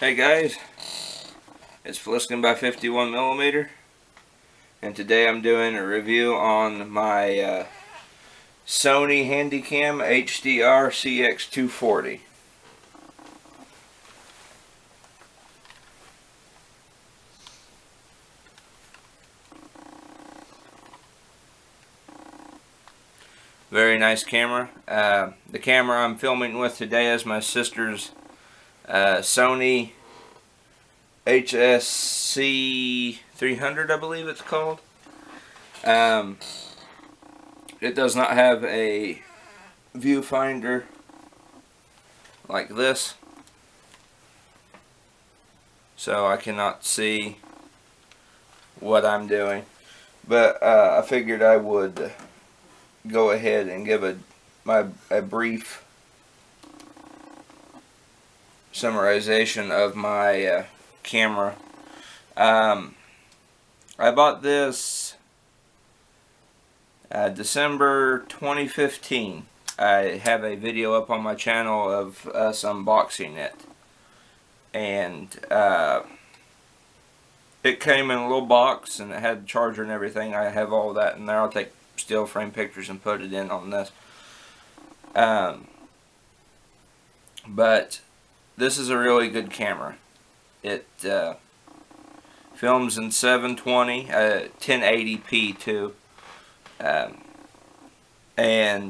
Hey guys, it's Fliskin by 51mm, and today I'm doing a review on my Sony Handycam HDR-CX240. Very nice camera. The camera I'm filming with today is my sister's Sony HDR-CX240, I believe it's called. It does not have a viewfinder like this, so I cannot see what I'm doing. But I figured I would go ahead and give a brief summarization of my camera. I bought this December 2015. I have a video up on my channel of us unboxing it, and it came in a little box and it had the charger and everything. I have all that in there. I'll take still frame pictures and put it in on this. But this is a really good camera. It films in 720, 1080p too, and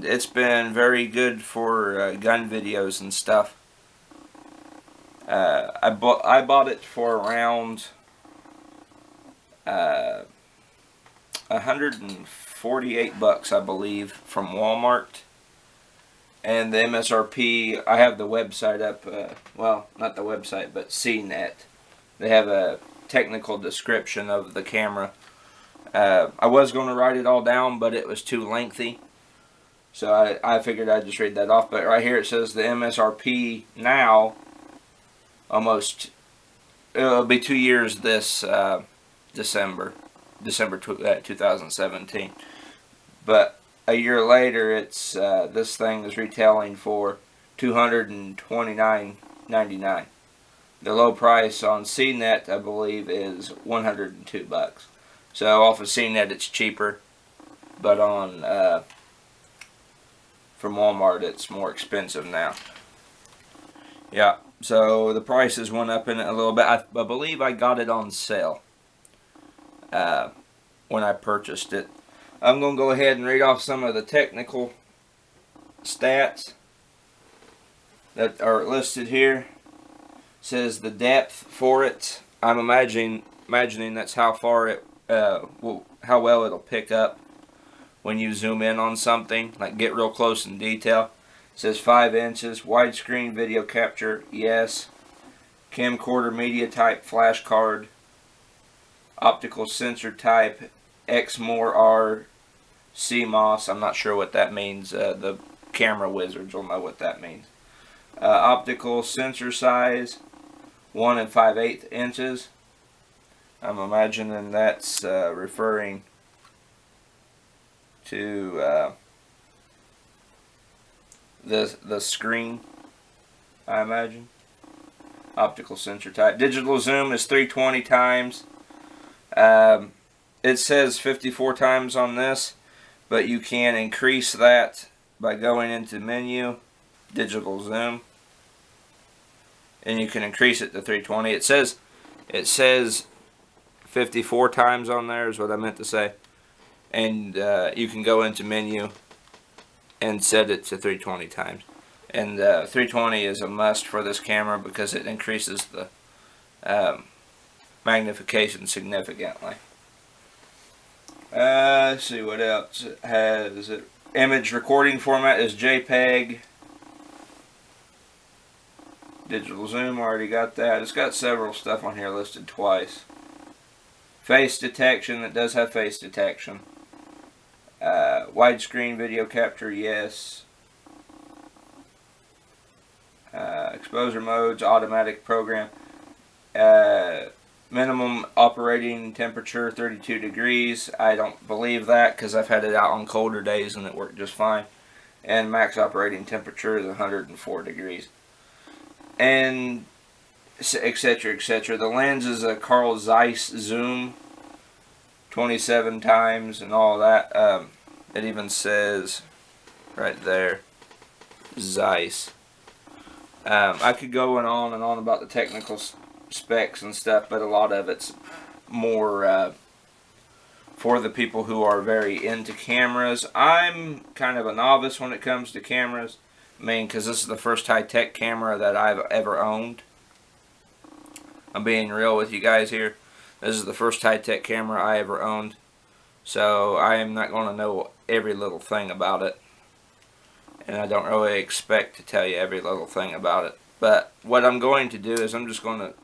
it's been very good for gun videos and stuff. I bought it for around $148, I believe, from Walmart. And the MSRP, I have the website up, well, not the website, but CNET. They have a technical description of the camera. I was going to write it all down, but it was too lengthy, so I figured I'd just read that off. But right here it says the MSRP now, it'll be 2 years this December 2017. But a year later, it's this thing is retailing for $229.99. The low price on CNET, I believe, is $102. So off of CNET, it's cheaper, but on from Walmart, it's more expensive now. Yeah, so the prices went up in it a little bit. I believe I got it on sale when I purchased it. I'm going to go ahead and read off some of the technical stats that are listed here. It says the depth for it. I'm imagining that's how far it, how well it'll pick up when you zoom in on something, like get real close in detail. It says 5 inches. Widescreen video capture, yes. Camcorder media type flash card. Optical sensor type Exmor R CMOS. I'm not sure what that means. The camera wizards will know what that means. Optical sensor size 1 5/8 inches. I'm imagining that's referring to the screen, I imagine. Optical sensor type. Digital zoom is 320 times. It says 54 times on this, but you can increase that by going into menu, digital zoom, and you can increase it to 320. It says 54 times on there is what I meant to say, and you can go into menu and set it to 320 times. And 320 is a must for this camera because it increases the magnification significantly. Let's see what else it has. Image recording format is JPEG. Digital zoom, already got that. It's got several stuff on here listed twice. Face detection, it does have face detection. Widescreen video capture, yes. Exposure modes, automatic program. Minimum operating temperature 32 degrees. I don't believe that because I've had it out on colder days and it worked just fine. And max operating temperature is 104 degrees. And etc., etc. The lens is a Carl Zeiss zoom, 27 times, and all that. It even says right there, Zeiss. I could go on and on about the technical specs and stuff, but a lot of it's more for the people who are very into cameras. I'm kind of a novice when it comes to cameras. I mean, because this is the first high-tech camera that I've ever owned. I'm being real with you guys here. This is the first high-tech camera I ever owned. So I am not going to know every little thing about it. And I don't really expect to tell you every little thing about it. But what I'm going to do is I'm just going to,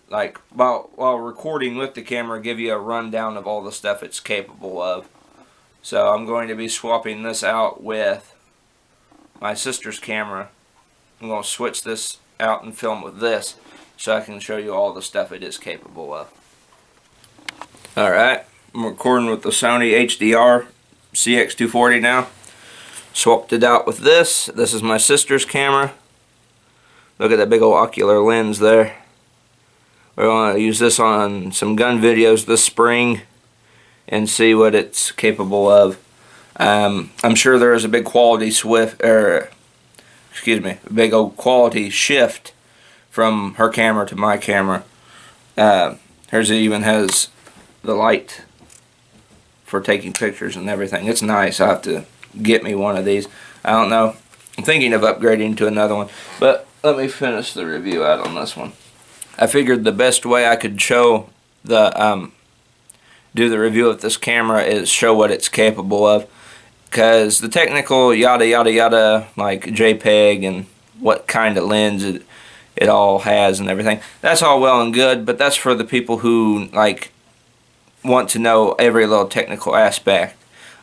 like, while recording with the camera, give you a rundown of all the stuff it's capable of. So I'm going to be swapping this out with my sister's camera. I'm going to switch this out and film with this so I can show you all the stuff it is capable of. Alright, I'm recording with the Sony HDR-CX240 now. Swapped it out with this. This is my sister's camera. Look at that big old ocular lens there. We're going to use this on some gun videos this spring and see what it's capable of. I'm sure there is a big quality big old quality shift from her camera to my camera. Hers even has the light for taking pictures and everything. It's nice. I have to get me one of these. I don't know. I'm thinking of upgrading to another one, but let me finish the review out on this one. I figured the best way I could show the do the review of this camera is show what it's capable of, because the technical yada yada yada, like JPEG and what kind of lens it all has and everything, that's all well and good, but that's for the people who like want to know every little technical aspect.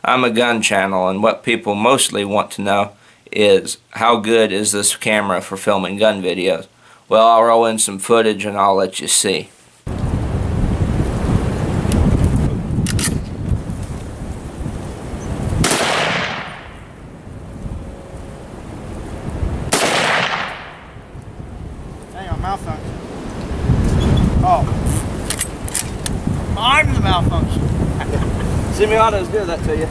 I'm a gun channel, and what people mostly want to know is how good is this camera for filming gun videos. Well, I'll roll in some footage and I'll let you see. Hang on, malfunction. Oh. I'm the malfunction. Semi-autos do that to you.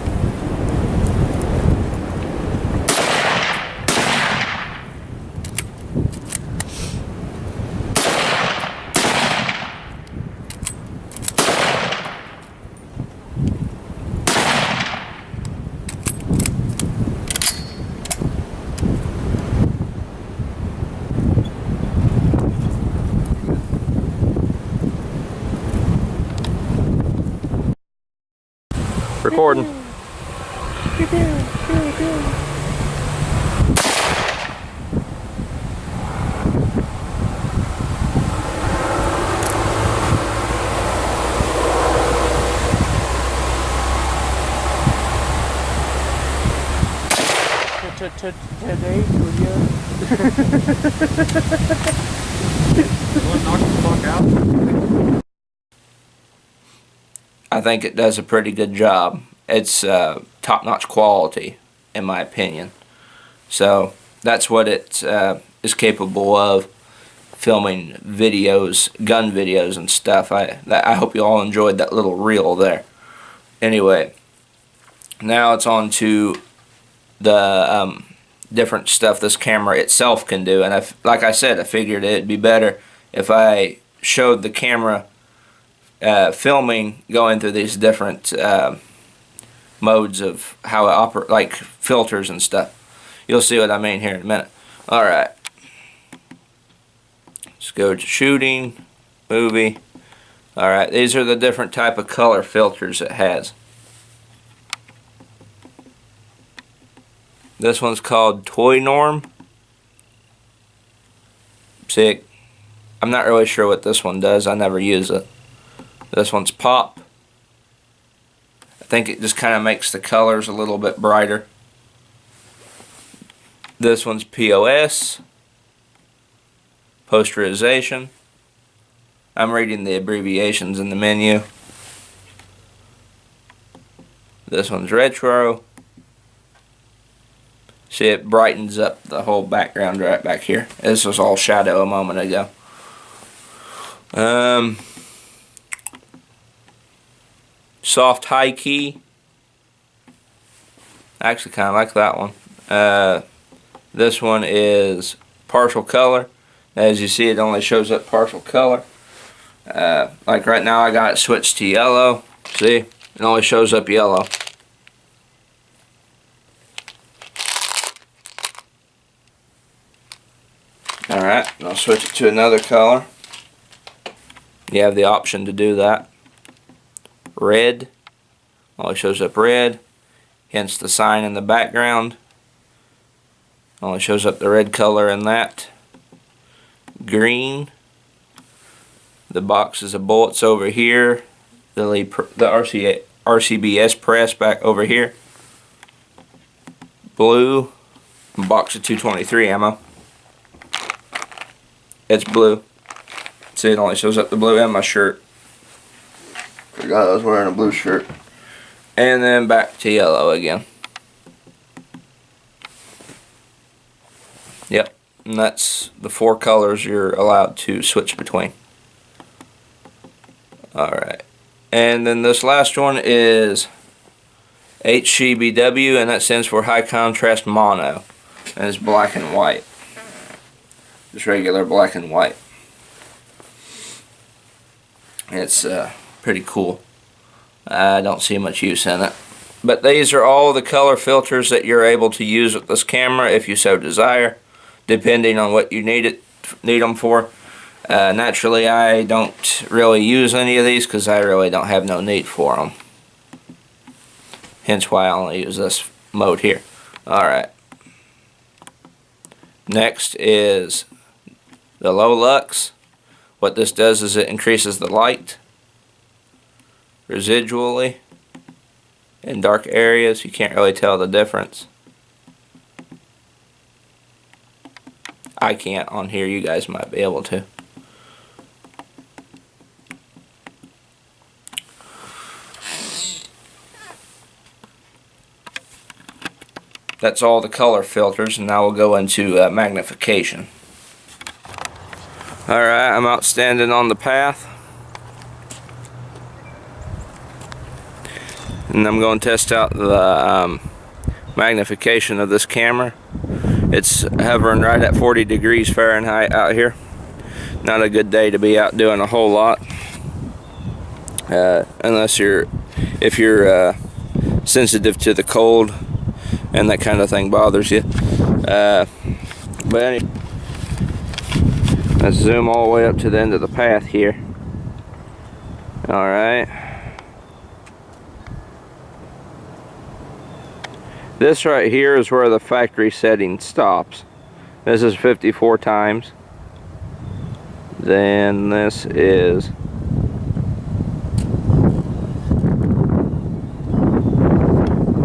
Recording. Today's video. I think it does a pretty good job. It's top-notch quality, in my opinion. So that's what it is capable of, filming videos, gun videos and stuff. I hope you all enjoyed that little reel there. Anyway, now it's on to the different stuff this camera itself can do. And like I said, I figured it'd be better if I showed the camera filming, going through these different modes of how it operates, like filters and stuff. You'll see what I mean here in a minute. Alright. Let's go to shooting, movie. Alright, these are the different type of color filters it has. This one's called Toy Norm. See, I'm not really sure what this one does. I never use it. This one's Pop. I think it just kind of makes the colors a little bit brighter. This one's POS. Posterization. I'm reading the abbreviations in the menu. This one's Retro. See, it brightens up the whole background right back here. This was all shadow a moment ago. Soft high key. I actually kind of like that one. This one is partial color. As you see, it only shows up partial color. Like right now, I got it switched to yellow. See, it only shows up yellow. Alright, I'll switch it to another color. You have the option to do that. Red, only shows up red, hence the sign in the background. Only shows up the red color in that. Green, the boxes of bullets over here, the RCBS press back over here. Blue, box of 223 ammo. It's blue. See, it only shows up the blue and my shirt. Forgot I was wearing a blue shirt. And then back to yellow again. Yep, and that's the 4 colors you're allowed to switch between. Alright, and then this last one is HCBW, and that stands for High Contrast Mono, and it's black and white. Just regular black and white. It's pretty cool. I don't see much use in it. But these are all the color filters that you're able to use with this camera if you so desire, depending on what you need them for. Naturally, I don't really use any of these because I really don't have no need for them. Hence why I only use this mode here. Alright. Next is the low lux. What this does is it increases the light residually in dark areas. You can't really tell the difference. I can't on here. You guys might be able to. That's all the color filters, and now we'll go into magnification. Alright, I'm out standing on the path. And I'm going to test out the magnification of this camera. It's hovering right at 40 degrees Fahrenheit out here. Not a good day to be out doing a whole lot. Unless if you're sensitive to the cold and that kind of thing bothers you. But anyway, let's zoom all the way up to the end of the path here. Alright. This right here is where the factory setting stops. This is 54 times. Then this is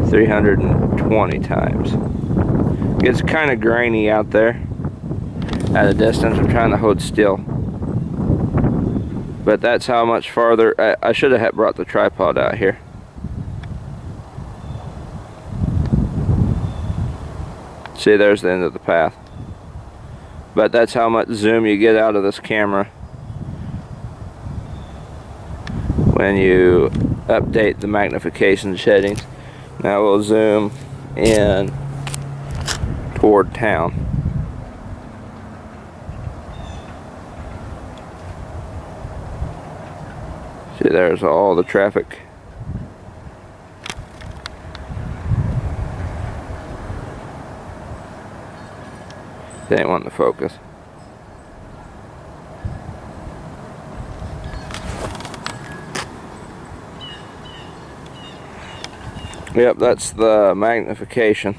320 times. It's kind of grainy out there at a distance. I'm trying to hold still. But that's how much farther. I should have brought the tripod out here. See, there's the end of the path. But that's how much zoom you get out of this camera when you update the magnification settings. Now we'll zoom in toward town. See, there's all the traffic. They ain't wanting to focus. Yep, that's the magnification.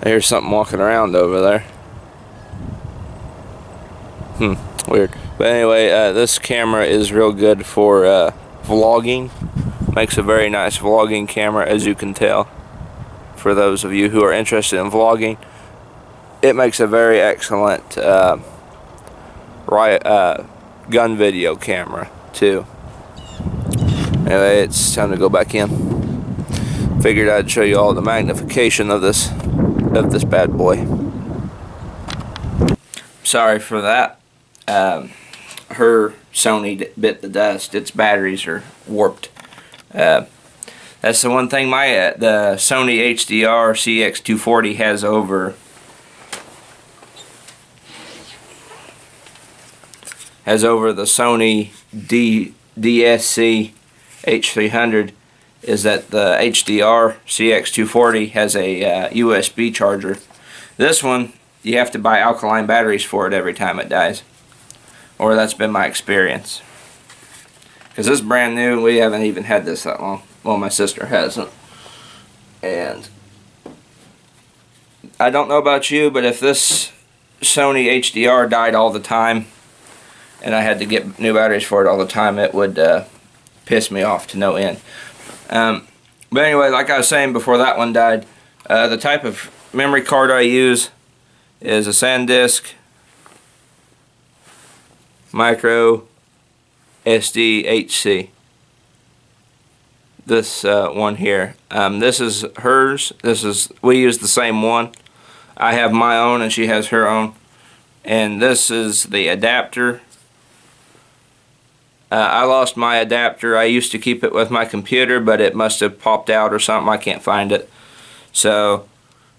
There's something walking around over there. Weird. But anyway, this camera is real good for vlogging. Makes a very nice vlogging camera, as you can tell. For those of you who are interested in vlogging, it makes a very excellent gun video camera too. Anyway, it's time to go back in. Figured I'd show you all the magnification of this of this bad boy. Sorry for that. Her Sony bit the dust. Its batteries are warped. That's the one thing the Sony HDR-CX240 has over the Sony DSC-H300 is that the HDR-CX240 has a USB charger. This one, you have to buy alkaline batteries for it every time it dies. Or that's been my experience. Because this is brand new and we haven't even had this that long. Well, my sister hasn't. And I don't know about you, but if this Sony HDR died all the time and I had to get new batteries for it all the time, it would piss me off to no end. But anyway, like I was saying before that one died, the type of memory card I use is a SanDisk Micro SD-HC. This one here. This is hers. We use the same one. I have my own and she has her own. And this is the adapter. I lost my adapter. I used to keep it with my computer, but it must have popped out or something. I can't find it. So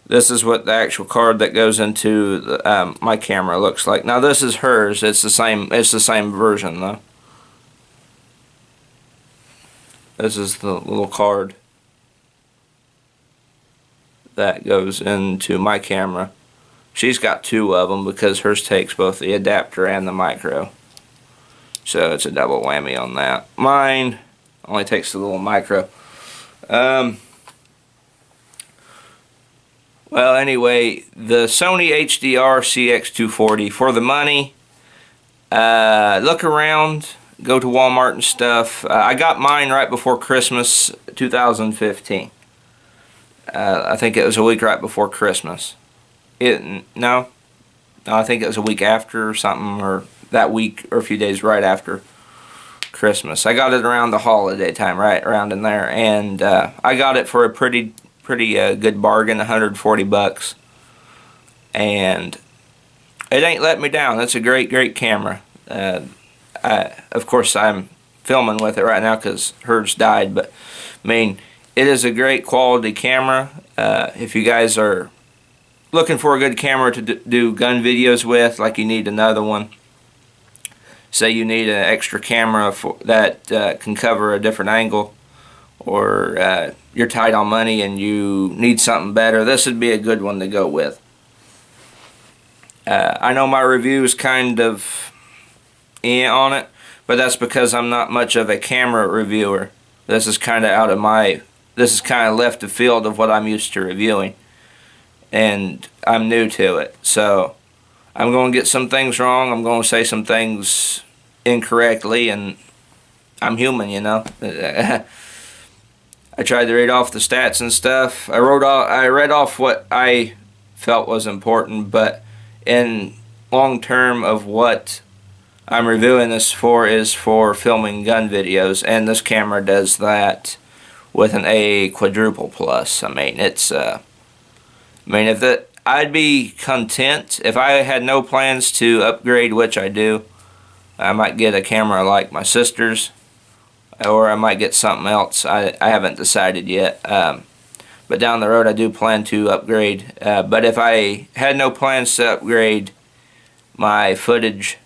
this is what the actual card that goes into the, my camera looks like. Now this is hers. It's the same. It's the same version though. This is the little card that goes into my camera. She's got two of them because hers takes both the adapter and the micro. So it's a double whammy on that. Mine only takes the little micro. Well, anyway, the Sony HDR-CX240, for the money, look around, go to Walmart and stuff. I got mine right before Christmas 2015. I think it was a week right before Christmas. No, I think it was a week after or something, or that week or a few days right after Christmas. I got it around the holiday time, right around in there, and I got it for a pretty good bargain, 140 bucks, and it ain't let me down. It's a great camera. Of course I'm filming with it right now because hers died, but I mean, it is a great quality camera. If you guys are looking for a good camera to do gun videos with, like you need another one, say you need an extra camera that can cover a different angle, or you're tight on money and you need something better, this would be a good one to go with. I know my review is kind of on it, but that's because I'm not much of a camera reviewer. This is kind of left of field of what I'm used to reviewing, and I'm new to it, so I'm going to get some things wrong. I'm going to say some things incorrectly, and I'm human, you know. I tried to read off the stats and stuff. I read off what I felt was important, but in long term of what I'm reviewing this for is for filming gun videos, and this camera does that with an A quadruple plus. I mean, it's I'd be content if I had no plans to upgrade, which I do. I might get a camera like my sister's, or I might get something else. I haven't decided yet. But down the road I do plan to upgrade. But if I had no plans to upgrade my footage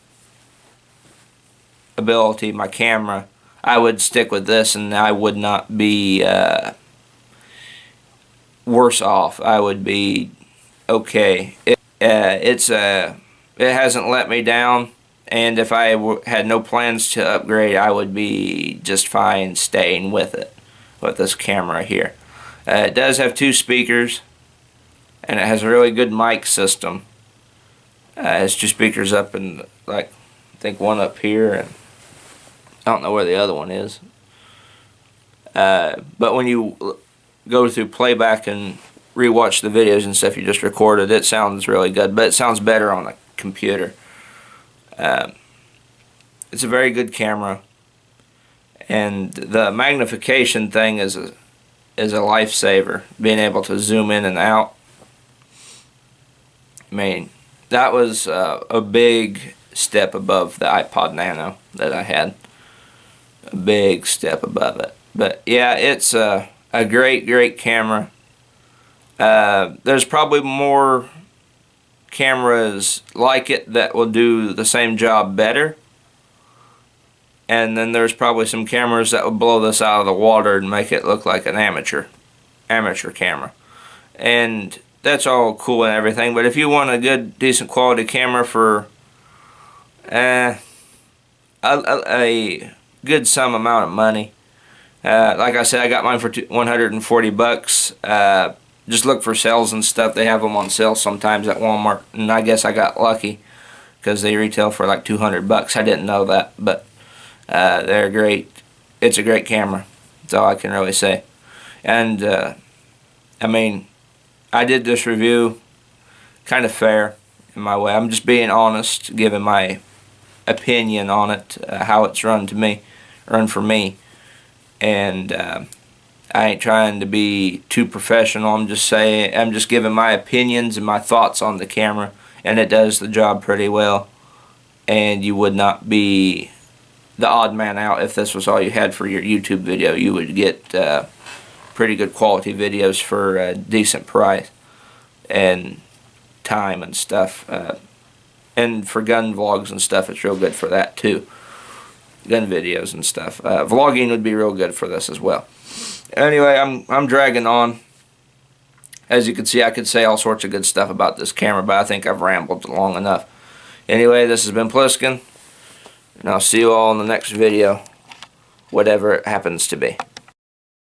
ability, my camera, I would stick with this, and I would not be worse off. I would be okay. It hasn't let me down, and if I had no plans to upgrade, I would be just fine staying with it, with this camera here. It does have two speakers, and it has a really good mic system. It has two speakers up, and like I think one up here, and I don't know where the other one is. But when you go through playback and rewatch the videos and stuff you just recorded, it sounds really good, but it sounds better on a computer. It's a very good camera, and the magnification thing is a lifesaver. Being able to zoom in and out, I mean, that was a big step above the iPod Nano that I had. A big step above it. But yeah, it's a great camera. There's probably more cameras like it that will do the same job better. And then there's probably some cameras that will blow this out of the water and make it look like an amateur camera. And that's all cool and everything, but if you want a good, decent quality camera for a good some amount of money, like I said, I got mine for $140. Just look for sales and stuff. They have them on sale sometimes at Walmart, and I guess I got lucky because they retail for like $200. I didn't know that, but they're great. It's a great camera. That's all I can really say. And I mean, I did this review kind of fair in my way. I'm just being honest, giving my opinion on it, how it's run for me. And I ain't trying to be too professional. I'm just giving my opinions and my thoughts on the camera, and it does the job pretty well. And you would not be the odd man out if this was all you had for your YouTube video. You would get pretty good quality videos for a decent price and time and stuff. And for gun vlogs and stuff, it's real good for that too. Gun videos and stuff. Vlogging would be real good for this as well. Anyway, I'm dragging on. As you can see, I could say all sorts of good stuff about this camera, but I think I've rambled long enough. Anyway, this has been Pliskin, and I'll see you all in the next video, whatever it happens to be.